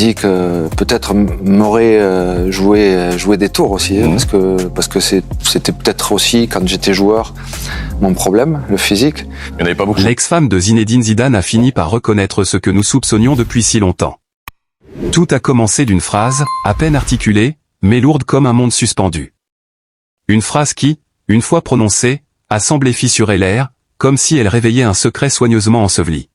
dit que peut-être m'aurait joué des tours aussi, parce que c'était peut-être aussi, quand j'étais joueur, mon problème, le physique. Il n'y en avait pas beaucoup. L'ex-femme de Zinedine Zidane a fini par reconnaître ce que nous soupçonnions depuis si longtemps. Tout a commencé d'une phrase, à peine articulée, mais lourde comme un monde suspendu. Une phrase qui, une fois prononcée, a semblé fissurer l'air, comme si elle réveillait un secret soigneusement enseveli.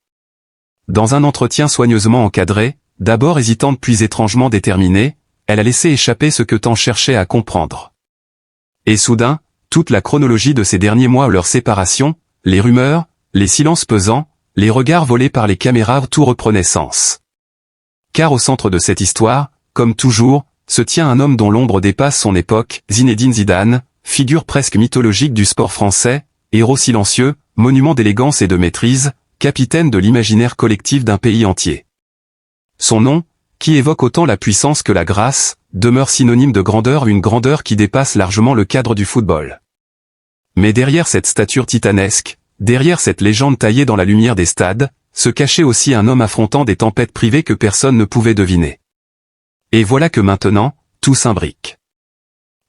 Dans un entretien soigneusement encadré, d'abord hésitante puis étrangement déterminée, elle a laissé échapper ce que tant cherchait à comprendre. Et soudain, toute la chronologie de ces derniers mois, leur séparation, les rumeurs, les silences pesants, les regards volés par les caméras, tout reprenait sens. Car au centre de cette histoire, comme toujours, se tient un homme dont l'ombre dépasse son époque, Zinedine Zidane, figure presque mythologique du sport français, héros silencieux, monument d'élégance et de maîtrise, capitaine de l'imaginaire collectif d'un pays entier. Son nom, qui évoque autant la puissance que la grâce, demeure synonyme de grandeur, une grandeur qui dépasse largement le cadre du football. Mais derrière cette stature titanesque, derrière cette légende taillée dans la lumière des stades, se cachait aussi un homme affrontant des tempêtes privées que personne ne pouvait deviner. Et voilà que maintenant, tout s'imbrique.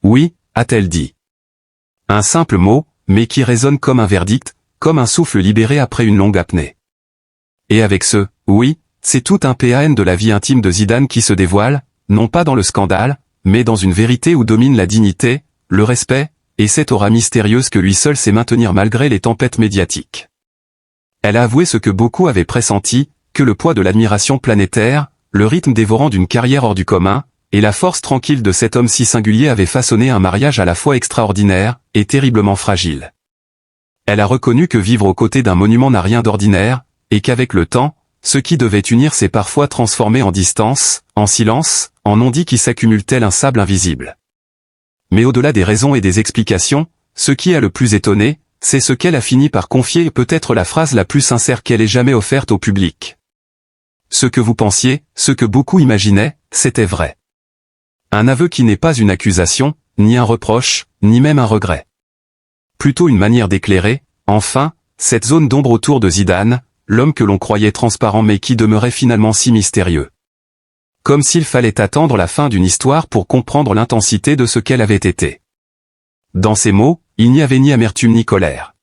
Oui, a-t-elle dit. Un simple mot, mais qui résonne comme un verdict, comme un souffle libéré après une longue apnée. Et avec ce « oui », c'est tout un PAN de la vie intime de Zidane qui se dévoile, non pas dans le scandale, mais dans une vérité où domine la dignité, le respect, et cette aura mystérieuse que lui seul sait maintenir malgré les tempêtes médiatiques. Elle a avoué ce que beaucoup avaient pressenti, que le poids de l'admiration planétaire, le rythme dévorant d'une carrière hors du commun, et la force tranquille de cet homme si singulier avaient façonné un mariage à la fois extraordinaire, et terriblement fragile. Elle a reconnu que vivre aux côtés d'un monument n'a rien d'ordinaire, et qu'avec le temps, ce qui devait unir s'est parfois transformé en distance, en silence, en non-dit qui s'accumule tel un sable invisible. Mais au-delà des raisons et des explications, ce qui a le plus étonné, c'est ce qu'elle a fini par confier, peut-être la phrase la plus sincère qu'elle ait jamais offerte au public. Ce que vous pensiez, ce que beaucoup imaginaient, c'était vrai. Un aveu qui n'est pas une accusation, ni un reproche, ni même un regret. Plutôt une manière d'éclairer, enfin, cette zone d'ombre autour de Zidane, l'homme que l'on croyait transparent mais qui demeurait finalement si mystérieux. Comme s'il fallait attendre la fin d'une histoire pour comprendre l'intensité de ce qu'elle avait été. Dans ces mots, il n'y avait ni amertume ni colère.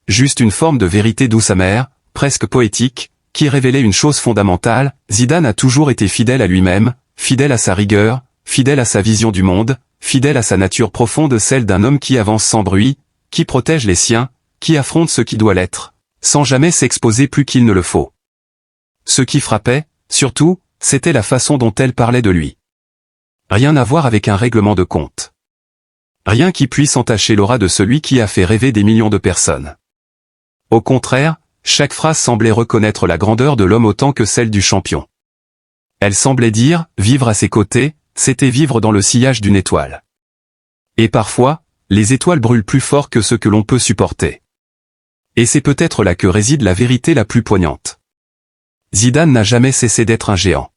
Juste une forme de vérité douce amère, presque poétique, qui révélait une chose fondamentale, Zidane a toujours été fidèle à lui-même, fidèle à sa rigueur, fidèle à sa vision du monde, fidèle à sa nature profonde, celle d'un homme qui avance sans bruit, qui protège les siens, qui affronte ce qui doit l'être, sans jamais s'exposer plus qu'il ne le faut. Ce qui frappait, surtout, c'était la façon dont elle parlait de lui. Rien à voir avec un règlement de compte. Rien qui puisse entacher l'aura de celui qui a fait rêver des millions de personnes. Au contraire, chaque phrase semblait reconnaître la grandeur de l'homme autant que celle du champion. Elle semblait dire, vivre à ses côtés, c'était vivre dans le sillage d'une étoile. Et parfois, les étoiles brûlent plus fort que ce que l'on peut supporter. Et c'est peut-être là que réside la vérité la plus poignante. Zidane n'a jamais cessé d'être un géant.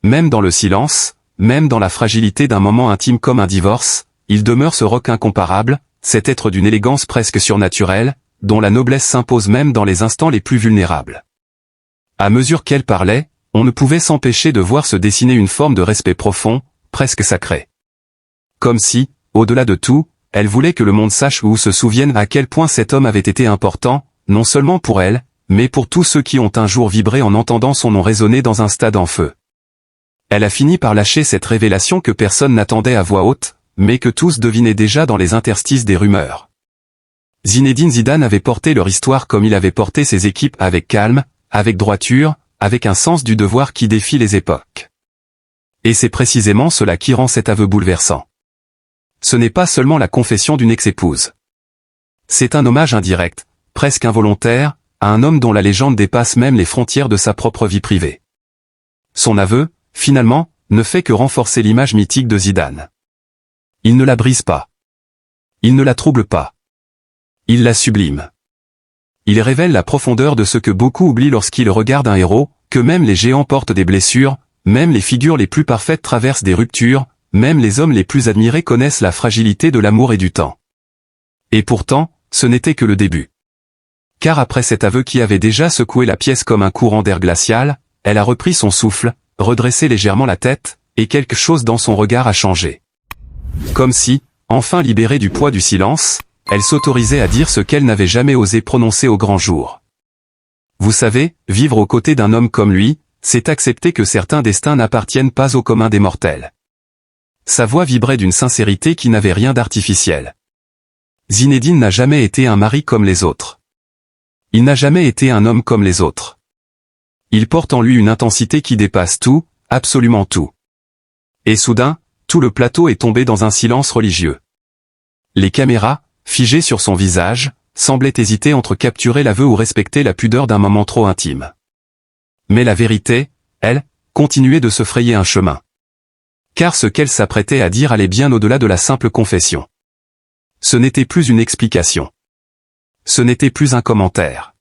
Même dans le silence, même dans la fragilité d'un moment intime comme un divorce, il demeure ce roc incomparable, cet être d'une élégance presque surnaturelle, dont la noblesse s'impose même dans les instants les plus vulnérables. À mesure qu'elle parlait, on ne pouvait s'empêcher de voir se dessiner une forme de respect profond, presque sacré. Comme si, au-delà de tout, elle voulait que le monde sache ou se souvienne à quel point cet homme avait été important, non seulement pour elle, mais pour tous ceux qui ont un jour vibré en entendant son nom résonner dans un stade en feu. Elle a fini par lâcher cette révélation que personne n'attendait à voix haute, mais que tous devinaient déjà dans les interstices des rumeurs. Zinedine Zidane avait porté leur histoire comme il avait porté ses équipes, avec calme, avec droiture, avec un sens du devoir qui défie les époques. Et c'est précisément cela qui rend cet aveu bouleversant. Ce n'est pas seulement la confession d'une ex-épouse. C'est un hommage indirect, presque involontaire, à un homme dont la légende dépasse même les frontières de sa propre vie privée. Son aveu, finalement, ne fait que renforcer l'image mythique de Zidane. Il ne la brise pas. Il ne la trouble pas. Il la sublime. Il révèle la profondeur de ce que beaucoup oublient lorsqu'ils regardent un héros, que même les géants portent des blessures, même les figures les plus parfaites traversent des ruptures, même les hommes les plus admirés connaissent la fragilité de l'amour et du temps. Et pourtant, ce n'était que le début. Car après cet aveu qui avait déjà secoué la pièce comme un courant d'air glacial, elle a repris son souffle, redressé légèrement la tête, et quelque chose dans son regard a changé. Comme si, enfin libérée du poids du silence, elle s'autorisait à dire ce qu'elle n'avait jamais osé prononcer au grand jour. Vous savez, vivre aux côtés d'un homme comme lui, c'est accepter que certains destins n'appartiennent pas au commun des mortels. Sa voix vibrait d'une sincérité qui n'avait rien d'artificiel. Zinedine n'a jamais été un mari comme les autres. Il n'a jamais été un homme comme les autres. Il porte en lui une intensité qui dépasse tout, absolument tout. Et soudain, tout le plateau est tombé dans un silence religieux. Les caméras, figées sur son visage, semblaient hésiter entre capturer l'aveu ou respecter la pudeur d'un moment trop intime. Mais la vérité, elle, continuait de se frayer un chemin. Car ce qu'elle s'apprêtait à dire allait bien au-delà de la simple confession. Ce n'était plus une explication. Ce n'était plus un commentaire.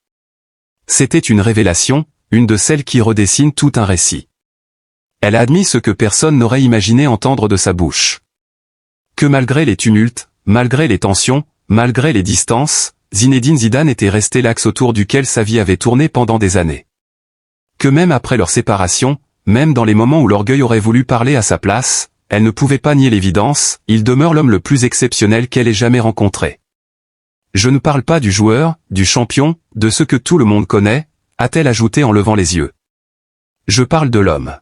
C'était une révélation, une de celles qui redessinent tout un récit. Elle a admis ce que personne n'aurait imaginé entendre de sa bouche. Que malgré les tumultes, malgré les tensions, malgré les distances, Zinedine Zidane était resté l'axe autour duquel sa vie avait tourné pendant des années. Que même après leur séparation, même dans les moments où l'orgueil aurait voulu parler à sa place, elle ne pouvait pas nier l'évidence, il demeure l'homme le plus exceptionnel qu'elle ait jamais rencontré. Je ne parle pas du joueur, du champion, de ce que tout le monde connaît, a-t-elle ajouté en levant les yeux. Je parle de l'homme.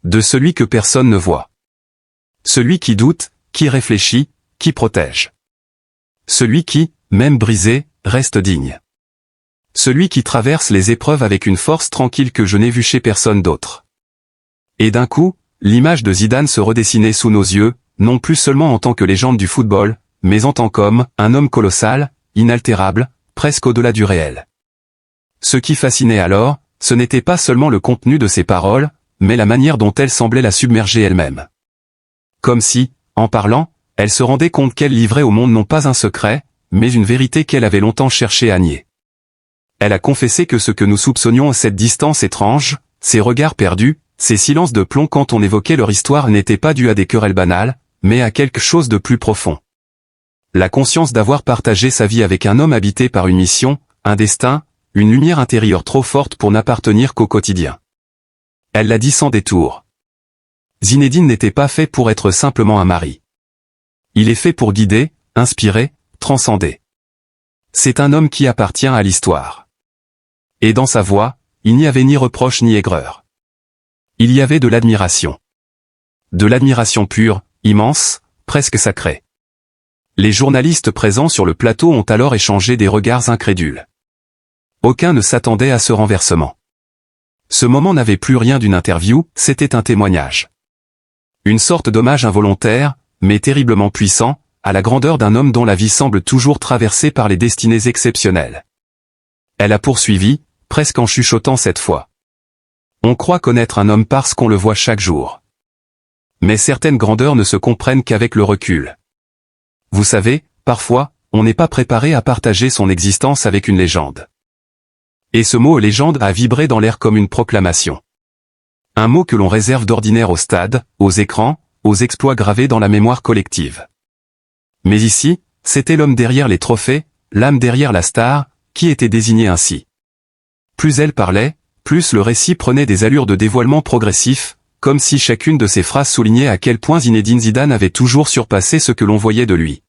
De celui que personne ne voit. Celui qui doute, qui réfléchit, qui protège. Celui qui, même brisé, reste digne. Celui qui traverse les épreuves avec une force tranquille que je n'ai vue chez personne d'autre. Et d'un coup, l'image de Zidane se redessinait sous nos yeux, non plus seulement en tant que légende du football, mais en tant qu'homme, un homme colossal, inaltérable, presque au-delà du réel. Ce qui fascinait alors, ce n'était pas seulement le contenu de ses paroles, mais la manière dont elle semblait la submerger elle-même. Comme si, en parlant, elle se rendait compte qu'elle livrait au monde non pas un secret, mais une vérité qu'elle avait longtemps cherché à nier. Elle a confessé que ce que nous soupçonnions à cette distance étrange, ces regards perdus, ces silences de plomb quand on évoquait leur histoire n'étaient pas dus à des querelles banales, mais à quelque chose de plus profond. La conscience d'avoir partagé sa vie avec un homme habité par une mission, un destin, une lumière intérieure trop forte pour n'appartenir qu'au quotidien. Elle l'a dit sans détour. Zinedine n'était pas fait pour être simplement un mari. Il est fait pour guider, inspirer, transcender. C'est un homme qui appartient à l'histoire. Et dans sa voix, il n'y avait ni reproche ni aigreur. Il y avait de l'admiration. De l'admiration pure, immense, presque sacrée. Les journalistes présents sur le plateau ont alors échangé des regards incrédules. Aucun ne s'attendait à ce renversement. Ce moment n'avait plus rien d'une interview, c'était un témoignage. Une sorte d'hommage involontaire, mais terriblement puissant, à la grandeur d'un homme dont la vie semble toujours traversée par les destinées exceptionnelles. Elle a poursuivi, presque en chuchotant cette fois. On croit connaître un homme parce qu'on le voit chaque jour. Mais certaines grandeurs ne se comprennent qu'avec le recul. Vous savez, parfois, on n'est pas préparé à partager son existence avec une légende. Et ce mot légende a vibré dans l'air comme une proclamation. Un mot que l'on réserve d'ordinaire au stade, aux écrans, aux exploits gravés dans la mémoire collective. Mais ici, c'était l'homme derrière les trophées, l'âme derrière la star, qui était désigné ainsi. Plus elle parlait, plus le récit prenait des allures de dévoilement progressif, comme si chacune de ses phrases soulignait à quel point Zinedine Zidane avait toujours surpassé ce que l'on voyait de lui.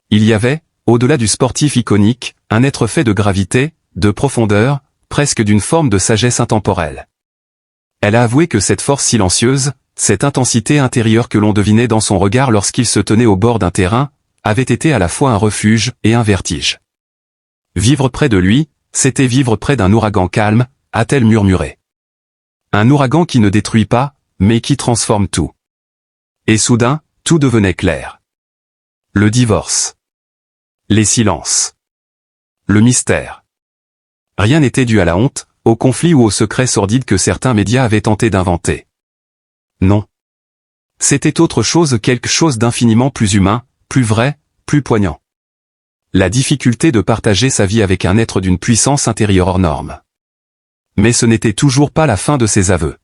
Il y avait, au-delà du sportif iconique, un être fait de gravité, de profondeur, presque d'une forme de sagesse intemporelle. Elle a avoué que cette force silencieuse, cette intensité intérieure que l'on devinait dans son regard lorsqu'il se tenait au bord d'un terrain, avait été à la fois un refuge et un vertige. Vivre près de lui, c'était vivre près d'un ouragan calme, a-t-elle murmuré. Un ouragan qui ne détruit pas, mais qui transforme tout. Et soudain, tout devenait clair. Le divorce. Les silences. Le mystère. Rien n'était dû à la honte, au conflit ou au secret sordide que certains médias avaient tenté d'inventer. Non. C'était autre chose, quelque chose d'infiniment plus humain, plus vrai, plus poignant. La difficulté de partager sa vie avec un être d'une puissance intérieure hors norme. Mais ce n'était toujours pas la fin de ses aveux.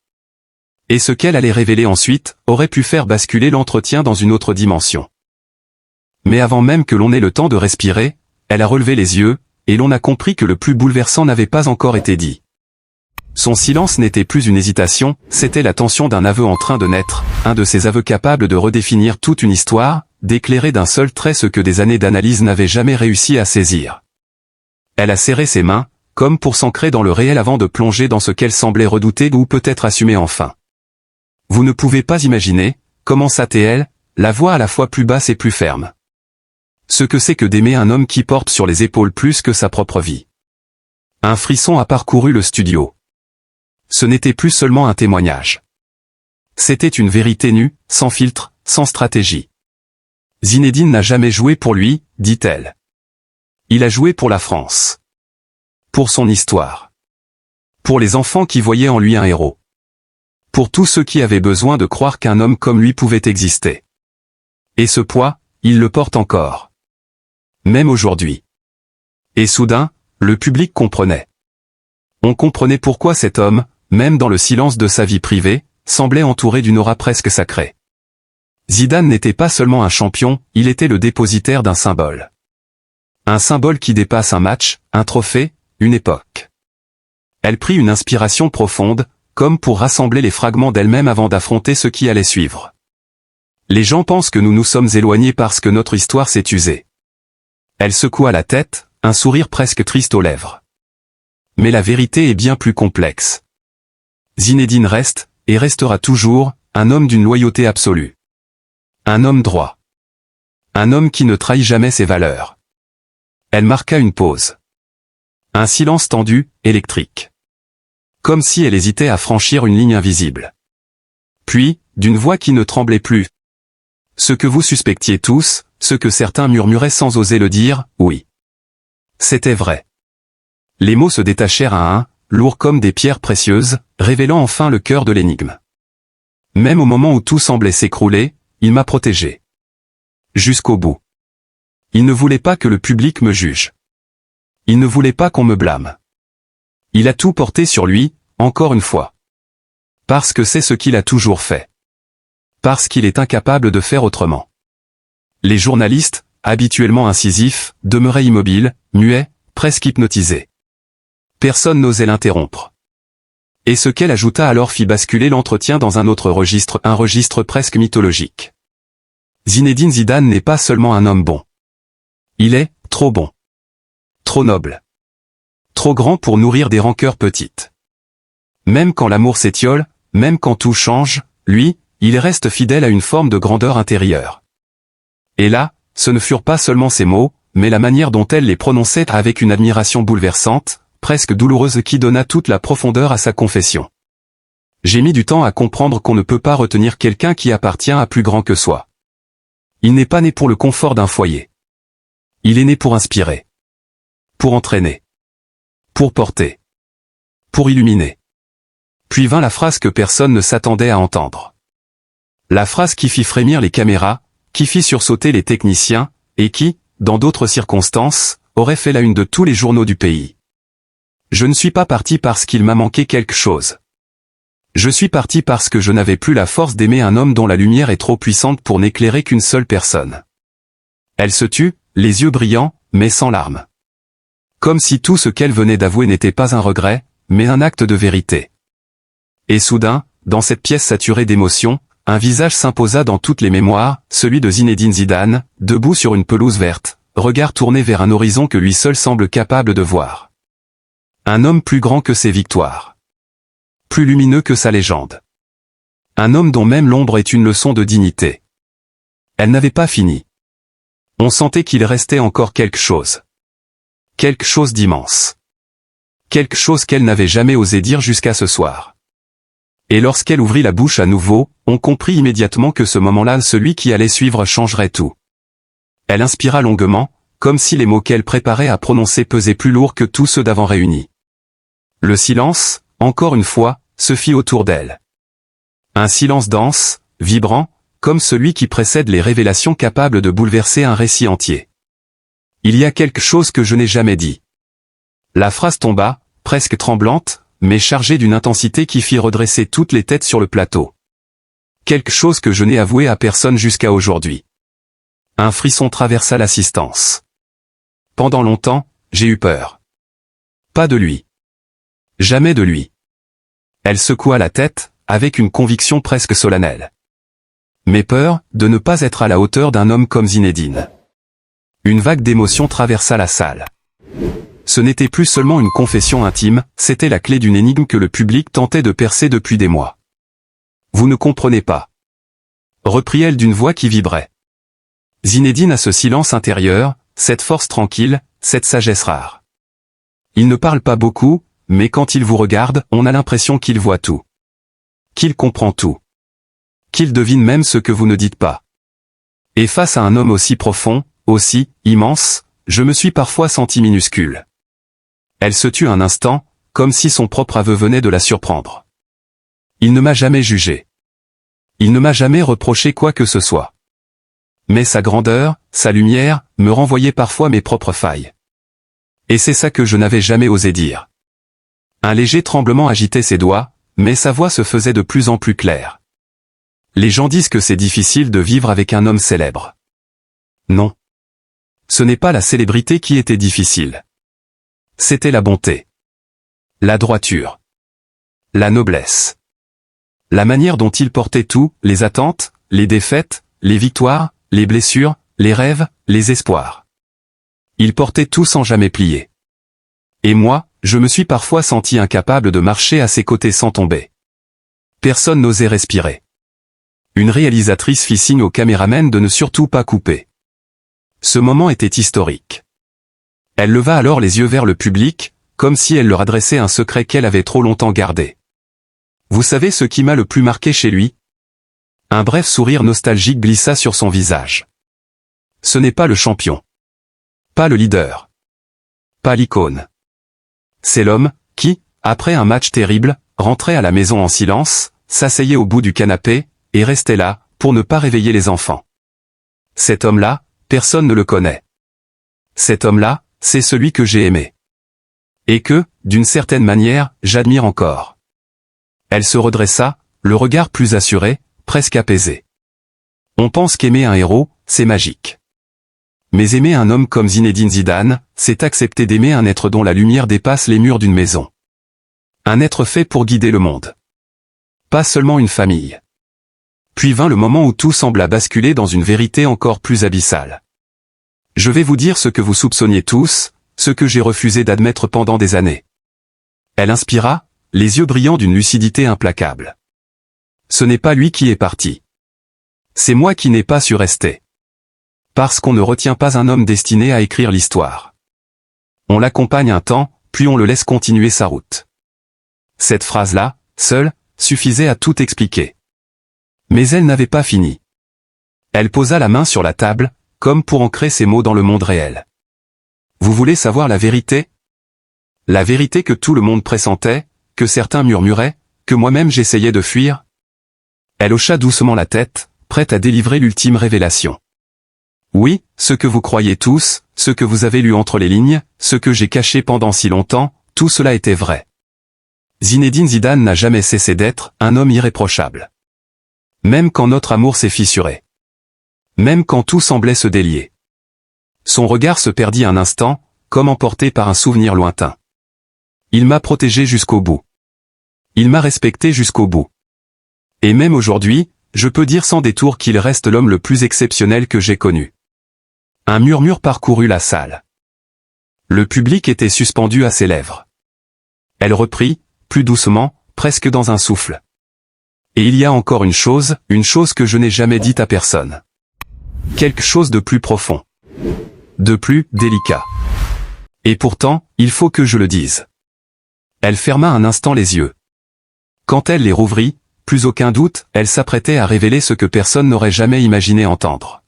Et ce qu'elle allait révéler ensuite, aurait pu faire basculer l'entretien dans une autre dimension. Mais avant même que l'on ait le temps de respirer, elle a relevé les yeux, et l'on a compris que le plus bouleversant n'avait pas encore été dit. Son silence n'était plus une hésitation, c'était la tension d'un aveu en train de naître, un de ces aveux capables de redéfinir toute une histoire, d'éclairer d'un seul trait ce que des années d'analyse n'avaient jamais réussi à saisir. Elle a serré ses mains, comme pour s'ancrer dans le réel avant de plonger dans ce qu'elle semblait redouter ou peut-être assumer enfin. Vous ne pouvez pas imaginer, commença-t-elle, la voix à la fois plus basse et plus ferme. Ce que c'est que d'aimer un homme qui porte sur les épaules plus que sa propre vie. Un frisson a parcouru le studio. Ce n'était plus seulement un témoignage. C'était une vérité nue, sans filtre, sans stratégie. Zinedine n'a jamais joué pour lui, dit-elle. Il a joué pour la France. Pour son histoire. Pour les enfants qui voyaient en lui un héros. Pour tous ceux qui avaient besoin de croire qu'un homme comme lui pouvait exister. Et ce poids, il le porte encore. Même aujourd'hui. Et soudain, le public comprenait. On comprenait pourquoi cet homme, même dans le silence de sa vie privée, semblait entouré d'une aura presque sacrée. Zidane n'était pas seulement un champion, il était le dépositaire d'un symbole. Un symbole qui dépasse un match, un trophée, une époque. Elle prit une inspiration profonde, comme pour rassembler les fragments d'elle-même avant d'affronter ce qui allait suivre. Les gens pensent que nous nous sommes éloignés parce que notre histoire s'est usée. Elle secoua la tête, un sourire presque triste aux lèvres. Mais la vérité est bien plus complexe. Zinedine reste, et restera toujours, un homme d'une loyauté absolue. Un homme droit. Un homme qui ne trahit jamais ses valeurs. Elle marqua une pause. Un silence tendu, électrique. Comme si elle hésitait à franchir une ligne invisible. Puis, d'une voix qui ne tremblait plus. Ce que vous suspectiez tous, ce que certains murmuraient sans oser le dire, oui. C'était vrai. Les mots se détachèrent à un, lourds comme des pierres précieuses, révélant enfin le cœur de l'énigme. Même au moment où tout semblait s'écrouler, il m'a protégé. Jusqu'au bout. Il ne voulait pas que le public me juge. Il ne voulait pas qu'on me blâme. Il a tout porté sur lui, encore une fois. Parce que c'est ce qu'il a toujours fait. Parce qu'il est incapable de faire autrement. Les journalistes, habituellement incisifs, demeuraient immobiles, muets, presque hypnotisés. Personne n'osait l'interrompre. Et ce qu'elle ajouta alors fit basculer l'entretien dans un autre registre, un registre presque mythologique. Zinedine Zidane n'est pas seulement un homme bon. Il est trop bon. Trop noble. Trop grand pour nourrir des rancœurs petites. Même quand l'amour s'étiole, même quand tout change, lui, il reste fidèle à une forme de grandeur intérieure. Et là, ce ne furent pas seulement ses mots, mais la manière dont elle les prononçait avec une admiration bouleversante, presque douloureuse qui donna toute la profondeur à sa confession. J'ai mis du temps à comprendre qu'on ne peut pas retenir quelqu'un qui appartient à plus grand que soi. Il n'est pas né pour le confort d'un foyer. Il est né pour inspirer. Pour entraîner. Pour porter. Pour illuminer. Puis vint la phrase que personne ne s'attendait à entendre. La phrase qui fit frémir les caméras, qui fit sursauter les techniciens, et qui, dans d'autres circonstances, aurait fait la une de tous les journaux du pays. Je ne suis pas parti parce qu'il m'a manqué quelque chose. Je suis parti parce que je n'avais plus la force d'aimer un homme dont la lumière est trop puissante pour n'éclairer qu'une seule personne. Elle se tut, les yeux brillants, mais sans larmes. Comme si tout ce qu'elle venait d'avouer n'était pas un regret, mais un acte de vérité. Et soudain, dans cette pièce saturée d'émotions, un visage s'imposa dans toutes les mémoires, celui de Zinedine Zidane, debout sur une pelouse verte, regard tourné vers un horizon que lui seul semble capable de voir. Un homme plus grand que ses victoires. Plus lumineux que sa légende. Un homme dont même l'ombre est une leçon de dignité. Elle n'avait pas fini. On sentait qu'il restait encore quelque chose. Quelque chose d'immense. Quelque chose qu'elle n'avait jamais osé dire jusqu'à ce soir. Et lorsqu'elle ouvrit la bouche à nouveau, on comprit immédiatement que ce moment-là, celui qui allait suivre, changerait tout. Elle inspira longuement, comme si les mots qu'elle préparait à prononcer pesaient plus lourd que tous ceux d'avant réunis. Le silence, encore une fois, se fit autour d'elle. Un silence dense, vibrant, comme celui qui précède les révélations capables de bouleverser un récit entier. Il y a quelque chose que je n'ai jamais dit. La phrase tomba, presque tremblante, mais chargée d'une intensité qui fit redresser toutes les têtes sur le plateau. Quelque chose que je n'ai avoué à personne jusqu'à aujourd'hui. Un frisson traversa l'assistance. Pendant longtemps, j'ai eu peur. Pas de lui. Jamais de lui. Elle secoua la tête, avec une conviction presque solennelle. Mes peurs, de ne pas être à la hauteur d'un homme comme Zinedine. Une vague d'émotion traversa la salle. Ce n'était plus seulement une confession intime, c'était la clé d'une énigme que le public tentait de percer depuis des mois. Vous ne comprenez pas. Reprit-elle d'une voix qui vibrait. Zinedine a ce silence intérieur, cette force tranquille, cette sagesse rare. Il ne parle pas beaucoup, mais quand il vous regarde, on a l'impression qu'il voit tout. Qu'il comprend tout. Qu'il devine même ce que vous ne dites pas. Et face à un homme aussi profond, aussi immense, je me suis parfois senti minuscule. Elle se tut un instant, comme si son propre aveu venait de la surprendre. Il ne m'a jamais jugé. Il ne m'a jamais reproché quoi que ce soit. Mais sa grandeur, sa lumière, me renvoyait parfois mes propres failles. Et c'est ça que je n'avais jamais osé dire. Un léger tremblement agitait ses doigts, mais sa voix se faisait de plus en plus claire. Les gens disent que c'est difficile de vivre avec un homme célèbre. Non. Ce n'est pas la célébrité qui était difficile. C'était la bonté. La droiture. La noblesse. La manière dont il portait tout, les attentes, les défaites, les victoires, les blessures, les rêves, les espoirs. Il portait tout sans jamais plier. Et moi, je me suis parfois senti incapable de marcher à ses côtés sans tomber. Personne n'osait respirer. Une réalisatrice fit signe au caméraman de ne surtout pas couper. Ce moment était historique. Elle leva alors les yeux vers le public, comme si elle leur adressait un secret qu'elle avait trop longtemps gardé. Vous savez ce qui m'a le plus marqué chez lui? Un bref sourire nostalgique glissa sur son visage. Ce n'est pas le champion. Pas le leader. Pas l'icône. C'est l'homme, qui, après un match terrible, rentrait à la maison en silence, s'asseyait au bout du canapé, et restait là, pour ne pas réveiller les enfants. Cet homme-là, personne ne le connaît. Cet homme-là, c'est celui que j'ai aimé. Et que, d'une certaine manière, j'admire encore. Elle se redressa, le regard plus assuré, presque apaisé. On pense qu'aimer un héros, c'est magique. Mais aimer un homme comme Zinedine Zidane, c'est accepter d'aimer un être dont la lumière dépasse les murs d'une maison. Un être fait pour guider le monde. Pas seulement une famille. Puis vint le moment où tout sembla basculer dans une vérité encore plus abyssale. Je vais vous dire ce que vous soupçonniez tous, ce que j'ai refusé d'admettre pendant des années. Elle inspira, les yeux brillants d'une lucidité implacable. Ce n'est pas lui qui est parti. C'est moi qui n'ai pas su rester. Parce qu'on ne retient pas un homme destiné à écrire l'histoire. On l'accompagne un temps, puis on le laisse continuer sa route. Cette phrase-là, seule, suffisait à tout expliquer. Mais elle n'avait pas fini. Elle posa la main sur la table, comme pour ancrer ses mots dans le monde réel. Vous voulez savoir la vérité? La vérité que tout le monde pressentait, que certains murmuraient, que moi-même j'essayais de fuir? Elle hocha doucement la tête, prête à délivrer l'ultime révélation. Oui, ce que vous croyez tous, ce que vous avez lu entre les lignes, ce que j'ai caché pendant si longtemps, tout cela était vrai. Zinedine Zidane n'a jamais cessé d'être un homme irréprochable. Même quand notre amour s'est fissuré. Même quand tout semblait se délier. Son regard se perdit un instant, comme emporté par un souvenir lointain. Il m'a protégé jusqu'au bout. Il m'a respecté jusqu'au bout. Et même aujourd'hui, je peux dire sans détour qu'il reste l'homme le plus exceptionnel que j'ai connu. Un murmure parcourut la salle. Le public était suspendu à ses lèvres. Elle reprit, plus doucement, presque dans un souffle. Et il y a encore une chose que je n'ai jamais dite à personne. Quelque chose de plus profond. De plus délicat. Et pourtant, il faut que je le dise. Elle ferma un instant les yeux. Quand elle les rouvrit, plus aucun doute, elle s'apprêtait à révéler ce que personne n'aurait jamais imaginé entendre.